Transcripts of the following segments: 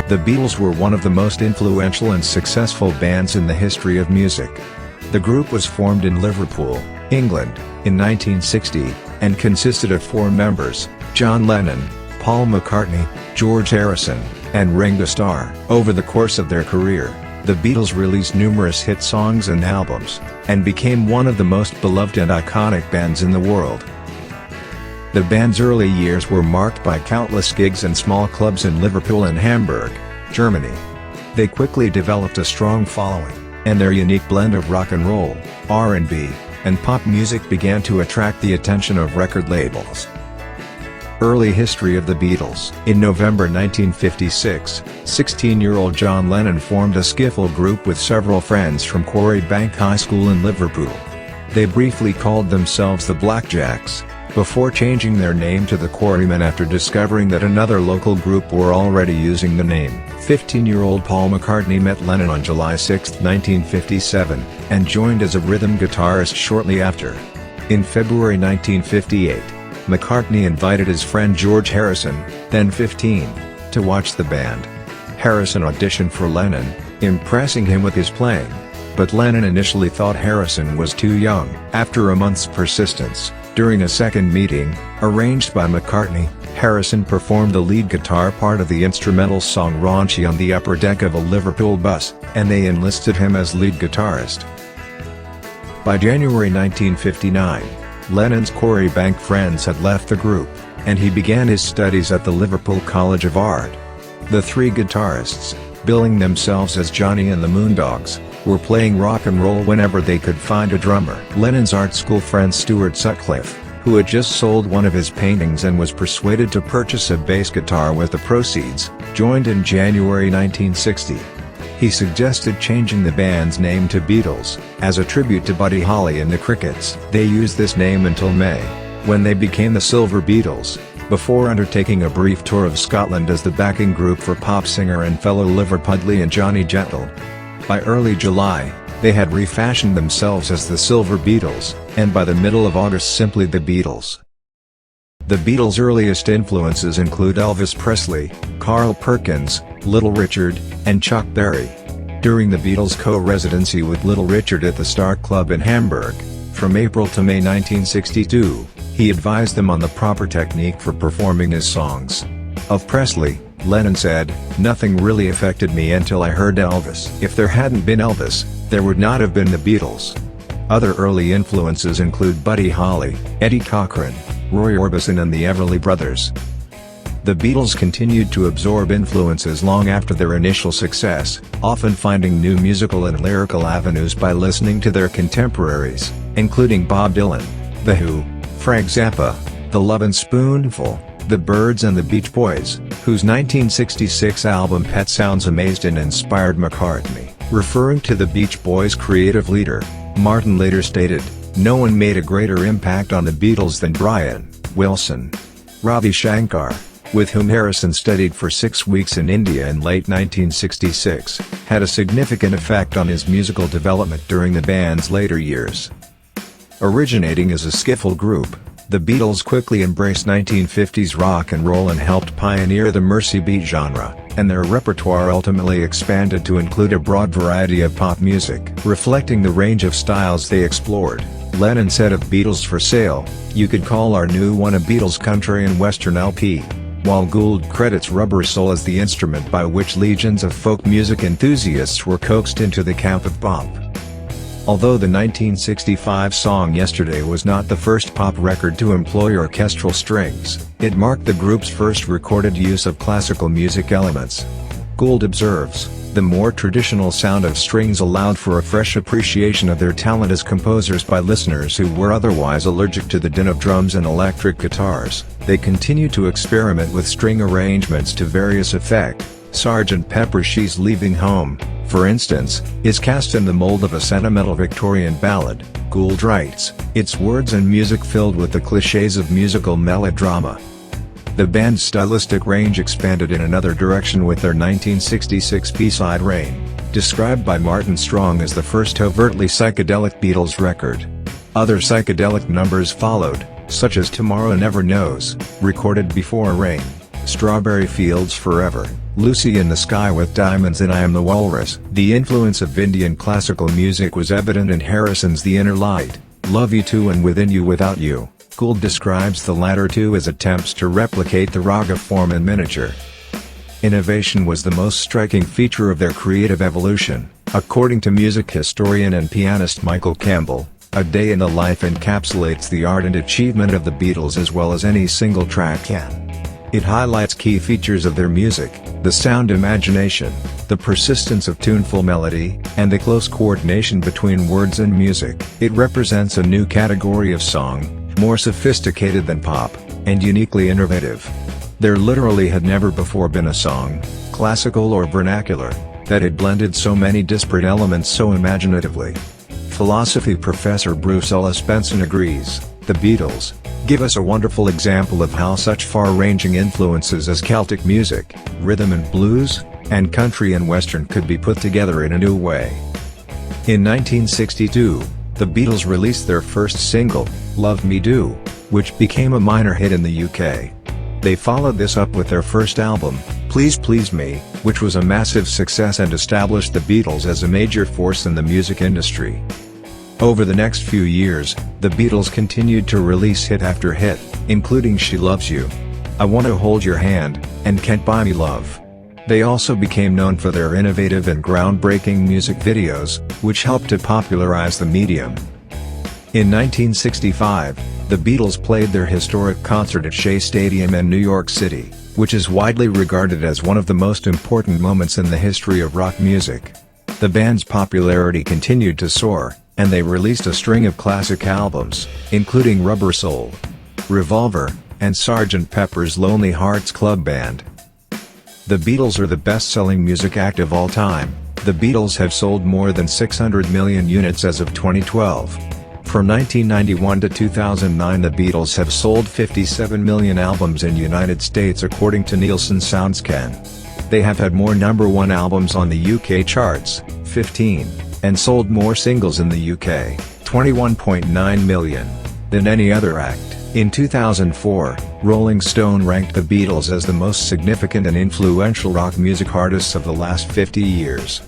The Beatles were one of the most influential and successful bands in the history of music. The group was formed in Liverpool, England, in 1960, and consisted of 4 members: John Lennon, Paul McCartney, George Harrison, and Ringo Starr. Over the course of their career, the Beatles released numerous hit songs and albums, and became one of the most beloved and iconic bands in the world. The band's early years were marked by countless gigs in small clubs in Liverpool and Hamburg, Germany. They quickly developed a strong following, and their unique blend of rock and roll, R&B, and pop music began to attract the attention of record labels. Early history of the Beatles. In November 1956, 16-year-old John Lennon formed a skiffle group with several friends from Quarry Bank High School in Liverpool. They briefly called themselves the Blackjacks, before changing their name to the Quarrymen after discovering that another local group were already using the name. 15-year-old Paul McCartney met Lennon on July 6, 1957, and joined as a rhythm guitarist shortly after. In February 1958, McCartney invited his friend George Harrison, then 15, to watch the band. Harrison auditioned for Lennon, impressing him with his playing, but Lennon initially thought Harrison was too young. After a month's persistence, during a second meeting, arranged by McCartney, Harrison performed the lead guitar part of the instrumental song Raunchy on the upper deck of a Liverpool bus, and they enlisted him as lead guitarist. By January 1959, Lennon's Quarry Bank friends had left the group, and he began his studies at the Liverpool College of Art. The 3 guitarists, billing themselves as Johnny and the Moondogs, were playing rock and roll whenever they could find a drummer. Lennon's art school friend Stuart Sutcliffe, who had just sold one of his paintings and was persuaded to purchase a bass guitar with the proceeds, joined in January 1960. He suggested changing the band's name to Beatles, as a tribute to Buddy Holly and the Crickets. They used this name until May, when they became the Silver Beatles, before undertaking a brief tour of Scotland as the backing group for pop singer and fellow Liverpudlian Johnny Gentle. By early July, they had refashioned themselves as the Silver Beatles, and by the middle of August simply the Beatles. The Beatles' earliest influences include Elvis Presley, Carl Perkins, Little Richard, and Chuck Berry. During the Beatles' co-residency with Little Richard at the Star Club in Hamburg, from April to May 1962, he advised them on the proper technique for performing his songs. Of Presley, Lennon said, "Nothing really affected me until I heard Elvis. If there hadn't been Elvis, there would not have been the Beatles." Other early influences include Buddy Holly, Eddie Cochran, Roy Orbison and the Everly Brothers. The Beatles continued to absorb influences long after their initial success, often finding new musical and lyrical avenues by listening to their contemporaries, including Bob Dylan, The Who, Frank Zappa, The Lovin' Spoonful, The Byrds and the Beach Boys, whose 1966 album Pet Sounds amazed and inspired McCartney. Referring to the Beach Boys' creative leader, Martin later stated, "No one made a greater impact on the Beatles than Brian Wilson." Ravi Shankar, with whom Harrison studied for 6 weeks in India in late 1966, had a significant effect on his musical development during the band's later years. Originating as a skiffle group, the Beatles quickly embraced 1950s rock and roll and helped pioneer the mercy beat genre, and their repertoire ultimately expanded to include a broad variety of pop music. Reflecting the range of styles they explored, Lennon said of Beatles for Sale, "You could call our new one a Beatles country and western LP," while Gould credits Rubber Soul as the instrument by which legions of folk music enthusiasts were coaxed into the camp of pop. Although the 1965 song Yesterday was not the first pop record to employ orchestral strings, it marked the group's first recorded use of classical music elements. Gould observes, "The more traditional sound of strings allowed for a fresh appreciation of their talent as composers by listeners who were otherwise allergic to the din of drums and electric guitars. They continue to experiment with string arrangements to various effect. Sgt. Pepper's She's Leaving Home, for instance, is cast in the mold of a sentimental Victorian ballad." Gould writes, "Its words and music filled with the clichés of musical melodrama." The band's stylistic range expanded in another direction with their 1966 B-side Rain, described by Martin Strong as the first overtly psychedelic Beatles record. Other psychedelic numbers followed, such as Tomorrow Never Knows, recorded before Rain. Strawberry Fields Forever, Lucy in the Sky with Diamonds and I Am the Walrus. The influence of Indian classical music was evident in Harrison's The Inner Light, Love You Too and Within You Without You. Gould describes the latter two as attempts to replicate the raga form in miniature. Innovation was the most striking feature of their creative evolution, according to music historian and pianist Michael Campbell. A Day in the Life encapsulates the art and achievement of the Beatles as well as any single track can. It highlights key features of their music, the sound imagination, the persistence of tuneful melody, and the close coordination between words and music. It represents a new category of song, more sophisticated than pop, and uniquely innovative. There literally had never before been a song, classical or vernacular, that had blended so many disparate elements so imaginatively. Philosophy professor Bruce Ellis Benson agrees, the Beatles give us a wonderful example of how such far-ranging influences as Celtic music, rhythm and blues, and country and western could be put together in a new way. In 1962, the Beatles released their first single, Love Me Do, which became a minor hit in the UK. They followed this up with their first album, Please Please Me, which was a massive success and established the Beatles as a major force in the music industry. Over the next few years, the Beatles continued to release hit after hit, including She Loves You, I Want to Hold Your Hand, and Can't Buy Me Love. They also became known for their innovative and groundbreaking music videos, which helped to popularize the medium. In 1965, the Beatles played their historic concert at Shea Stadium in New York City, which is widely regarded as one of the most important moments in the history of rock music. The band's popularity continued to soar, and they released a string of classic albums, including Rubber Soul, Revolver, and Sgt. Pepper's Lonely Hearts Club Band. The Beatles are the best-selling music act of all time. The Beatles have sold more than 600 million units as of 2012. From 1991 to 2009, the Beatles have sold 57 million albums in the United States according to Nielsen SoundScan. They have had more number one albums on the UK charts, 15, and sold more singles in the UK, 21.9 million, than any other act. In 2004, Rolling Stone ranked the Beatles as the most significant and influential rock music artists of the last 50 years.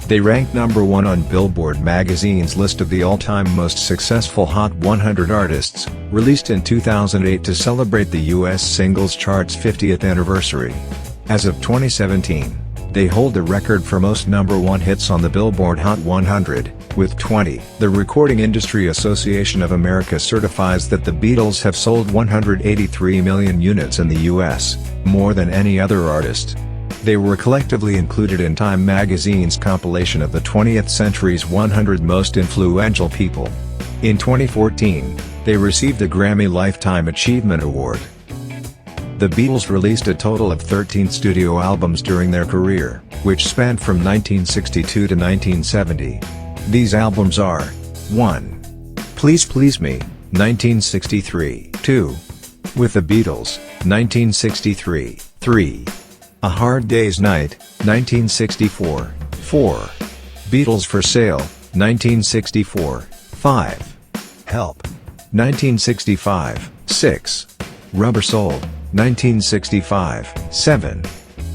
They ranked number one on Billboard magazine's list of the all-time most successful Hot 100 artists, released in 2008 to celebrate the US singles chart's 50th anniversary. As of 2017, they hold the record for most number one hits on the Billboard Hot 100, with 20. The Recording Industry Association of America certifies that the Beatles have sold 183 million units in the US, more than any other artist. They were collectively included in Time magazine's compilation of the 20th century's 100 most influential people. In 2014, they received the Grammy Lifetime Achievement Award. The Beatles released a total of 13 studio albums during their career, which spanned from 1962 to 1970. These albums are: 1. Please Please Me, 1963. 2. With the Beatles, 1963. 3. A Hard Day's Night, 1964. 4. Beatles for Sale, 1964. 5. Help, 1965. 6. Rubber Soul, 1965. 7.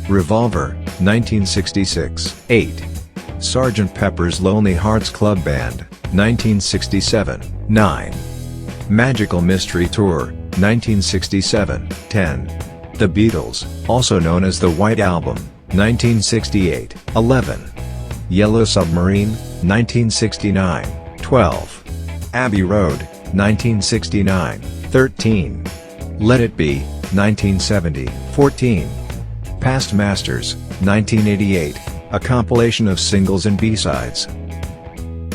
Revolver, 1966. 8. Sgt. Pepper's Lonely Hearts Club Band, 1967. 9. Magical Mystery Tour, 1967. 10. The Beatles, also known as the White Album, 1968. 11. Yellow Submarine, 1969. 12. Abbey Road, 1969. 13. Let It Be, 1970. 14. Past Masters, 1988, a compilation of singles and B-sides.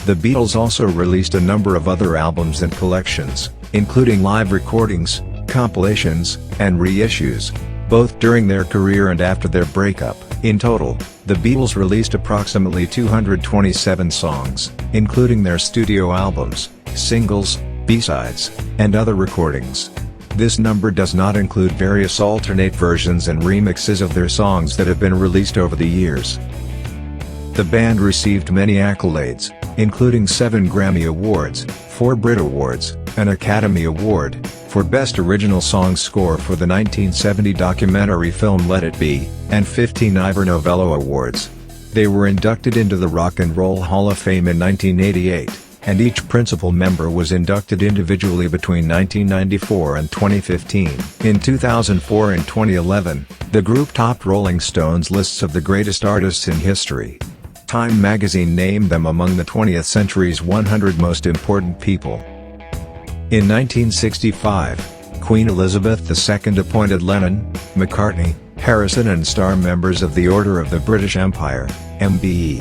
The Beatles also released a number of other albums and collections, including live recordings, compilations, and reissues, both during their career and after their breakup. In total, the Beatles released approximately 227 songs, including their studio albums, singles, B-sides, and other recordings. This number does not include various alternate versions and remixes of their songs that have been released over the years. The band received many accolades, including 7 Grammy Awards, 4 Brit Awards, an Academy Award, for Best Original Song Score for the 1970 documentary film Let It Be, and 15 Ivor Novello Awards. They were inducted into the Rock and Roll Hall of Fame in 1988, and each principal member was inducted individually between 1994 and 2015. In 2004 and 2011, the group topped Rolling Stone's lists of the greatest artists in history. Time magazine named them among the 20th century's 100 most important people. In 1965, Queen Elizabeth II appointed Lennon, McCartney, Harrison and Starr members of the Order of the British Empire, MBE.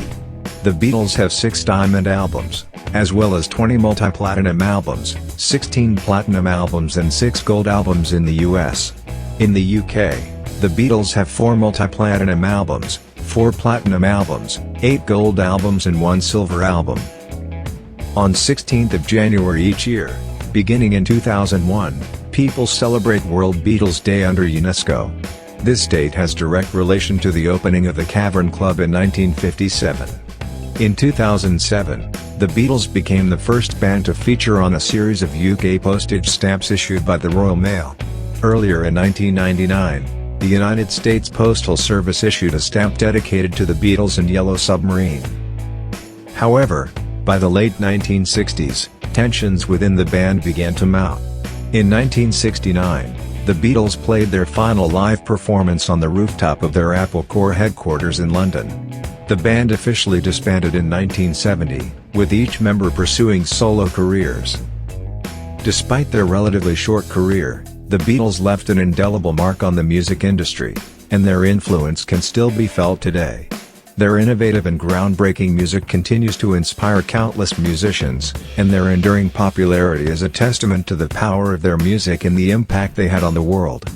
The Beatles have 6 diamond albums, as well as 20 multi-platinum albums, 16 platinum albums and 6 gold albums in the US. In the UK, the Beatles have 4 multi-platinum albums, 4 platinum albums, 8 gold albums and 1 silver album. On 16th of January each year, beginning in 2001, people celebrate World Beatles Day under UNESCO. This date has direct relation to the opening of the Cavern Club in 1957. In 2007, the Beatles became the first band to feature on a series of UK postage stamps issued by the Royal Mail. Earlier in 1999, the United States Postal Service issued a stamp dedicated to the Beatles and Yellow Submarine. However, by the late 1960s, tensions within the band began to mount. In 1969, the Beatles played their final live performance on the rooftop of their Apple Corps headquarters in London. The band officially disbanded in 1970, with each member pursuing solo careers. Despite their relatively short career, the Beatles left an indelible mark on the music industry, and their influence can still be felt today. Their innovative and groundbreaking music continues to inspire countless musicians, and their enduring popularity is a testament to the power of their music and the impact they had on the world.